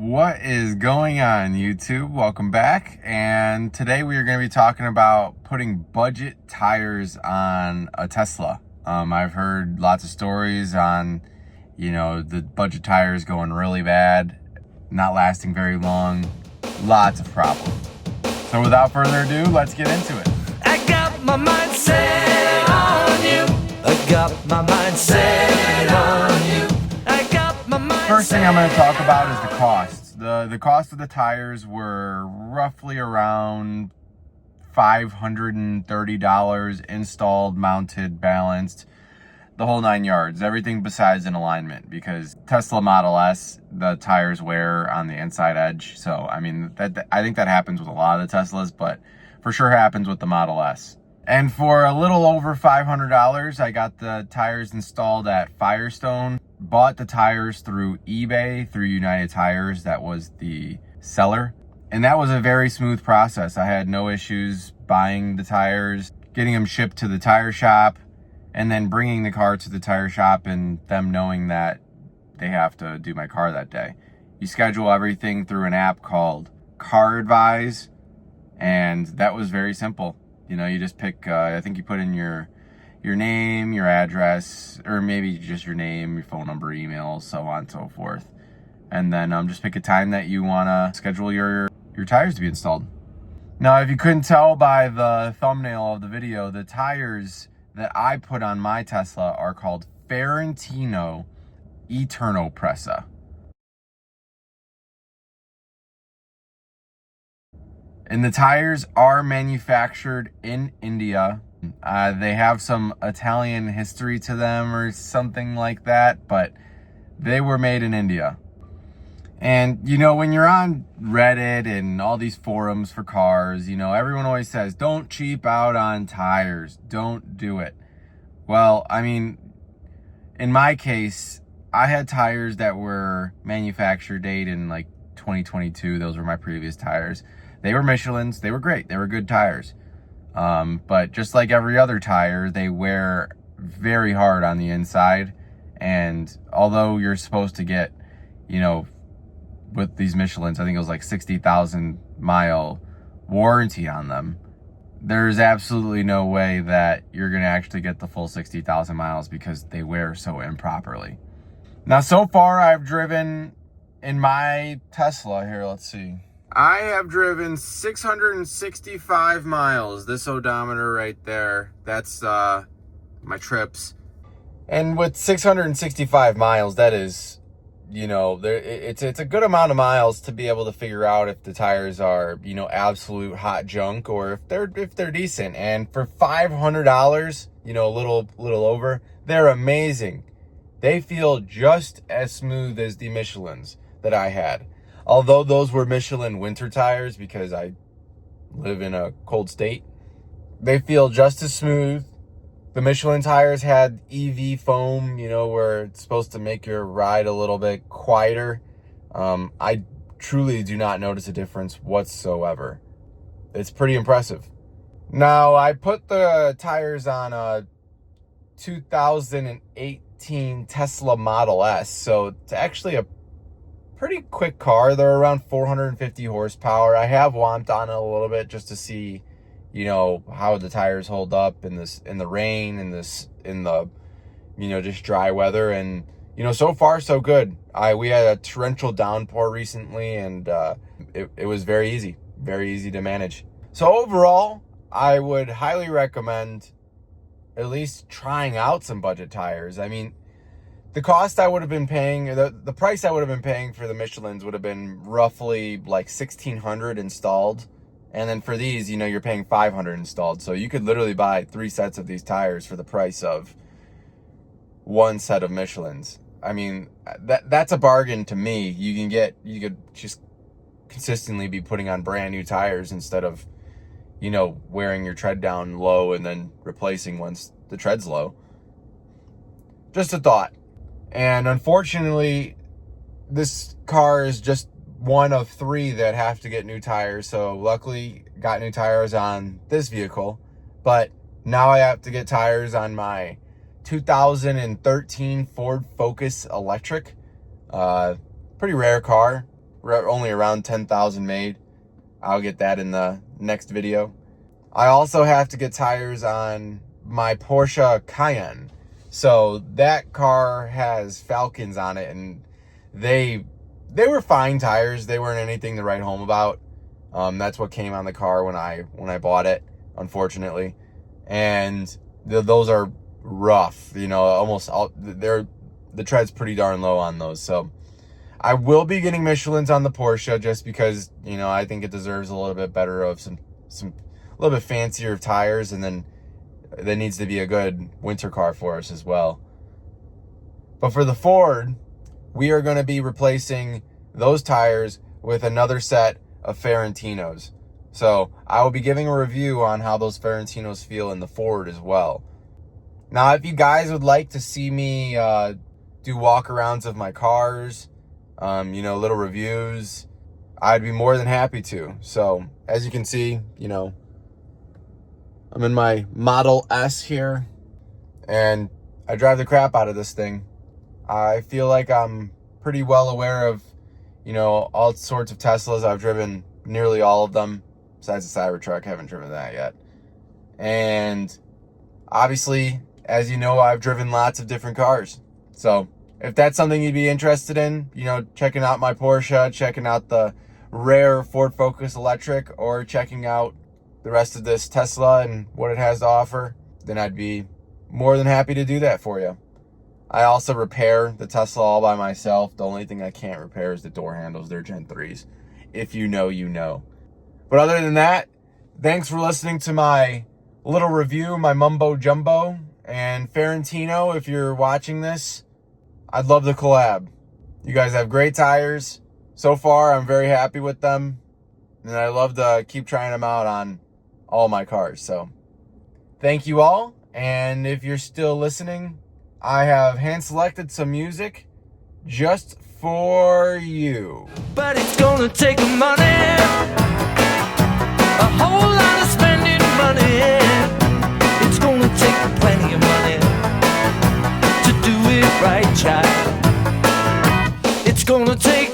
What is going on, YouTube? Welcome back. And today we are going to be talking about putting budget tires on a Tesla. I've heard lots of stories on, the budget tires going really bad, not lasting very long, lots of problems. So without further ado, let's get into it. I got my mind set on you. I got my mind set on you. I got my mind. First thing I'm going to talk about is the cost. The cost of the tires were roughly around $530 installed, mounted, balanced, the whole 9 yards, everything besides an alignment, because Tesla Model S, the tires wear on the inside edge. So, I mean, I think that happens with a lot of the Teslas, but for sure happens with the Model S. And for a little over $500, I got the tires installed at Firestone. Bought the tires through eBay, through United Tires. That was the seller. And that was a very smooth process. I had no issues buying the tires, getting them shipped to the tire shop, and then bringing the car to the tire shop and them knowing that they have to do my car that day. You schedule everything through an app called Car Advise, and that was very simple. You just pick, I think you put in your name, your address, or maybe just your name, your phone number, email, so on and so forth. And then just pick a time that you want to schedule your tires to be installed. Now, if you couldn't tell by the thumbnail of the video, the tires that I put on my Tesla are called Ferentino Eternopresa. And the tires are manufactured in India. They have some Italian history to them or something like that, but they were made in India. And, when you're on Reddit and all these forums for cars, everyone always says, don't cheap out on tires. Don't do it. Well, I mean, in my case, I had tires that were manufacture date in like 2022. Those were my previous tires. They were Michelin's. They were great. They were good tires. But just like every other tire, they wear very hard on the inside. And although you're supposed to get, with these Michelin's, I think it was like 60,000 mile warranty on them, there's absolutely no way that you're going to actually get the full 60,000 miles because they wear so improperly. Now, so far I've driven in my Tesla here, let's see. I have driven 665 miles, this odometer right there. That's my trips. And with 665 miles, that is, it's a good amount of miles to be able to figure out if the tires are, absolute hot junk or if they're decent. And for $500, a little over, they're amazing. They feel just as smooth as the Michelin's that I had. Although those were Michelin winter tires because I live in a cold state, they feel just as smooth. The Michelin tires had EV foam, where it's supposed to make your ride a little bit quieter. I truly do not notice a difference whatsoever. It's pretty impressive. Now, I put the tires on a 2018 Tesla Model S, so it's actually a pretty quick car. They're around 450 horsepower. I have womped on it a little bit just to see, how the tires hold up in the rain, in the just dry weather. And, so far so good. We had a torrential downpour recently, and it was very easy to manage. So overall, I would highly recommend at least trying out some budget tires. I mean, the cost I would have been paying, the price I would have been paying for the Michelin's would have been roughly like $1,600 installed. And then for these, you're paying $500 installed. So you could literally buy 3 sets of these tires for the price of 1 set of Michelin's. I mean, that's a bargain to me. You could just consistently be putting on brand new tires instead of, wearing your tread down low and then replacing once the tread's low. Just a thought. And unfortunately, this car is just one of 3 that have to get new tires. So luckily, got new tires on this vehicle. But now I have to get tires on my 2013 Ford Focus Electric. Pretty rare car. only around 10,000 made. I'll get that in the next video. I also have to get tires on my Porsche Cayenne. So that car has Falcons on it, and they were fine tires. They weren't anything to write home about. That's what came on the car when I bought it, unfortunately. And those are rough, you know, almost all, the tread's pretty darn low on those. So I will be getting Michelin's on the Porsche just because, you know, I think it deserves a little bit better of some a little bit fancier tires, and then that needs to be a good winter car for us as well. But for the Ford, we are going to be replacing those tires with another set of Ferentinos. So I will be giving a review on how those Ferentinos feel in the Ford as well. Now, if you guys would like to see me do walkarounds of my cars, you know, little reviews, I'd be more than happy to. So as you can see, you know, I'm in my Model S here, and I drive the crap out of this thing. I feel like I'm pretty well aware of, you know, all sorts of Teslas. I've driven nearly all of them, besides the Cybertruck. I haven't driven that yet. And obviously, as you know, I've driven lots of different cars. So if that's something you'd be interested in, you know, checking out my Porsche, checking out the rare Ford Focus electric, or checking out the rest of this Tesla and what it has to offer, then I'd be more than happy to do that for you. I also repair the Tesla all by myself. The only thing I can't repair is the door handles. They're Gen 3s. If you know, you know. But other than that, thanks for listening to my little review, my mumbo jumbo. And Ferentino, if you're watching this, I'd love to collab. You guys have great tires. So far, I'm very happy with them. And I love to keep trying them out on all my cars. So thank you all. And if you're still listening, I have hand selected some music just for you. But it's gonna take money, a whole lot of spending money. It's gonna take plenty of money to do it right, child. It's gonna take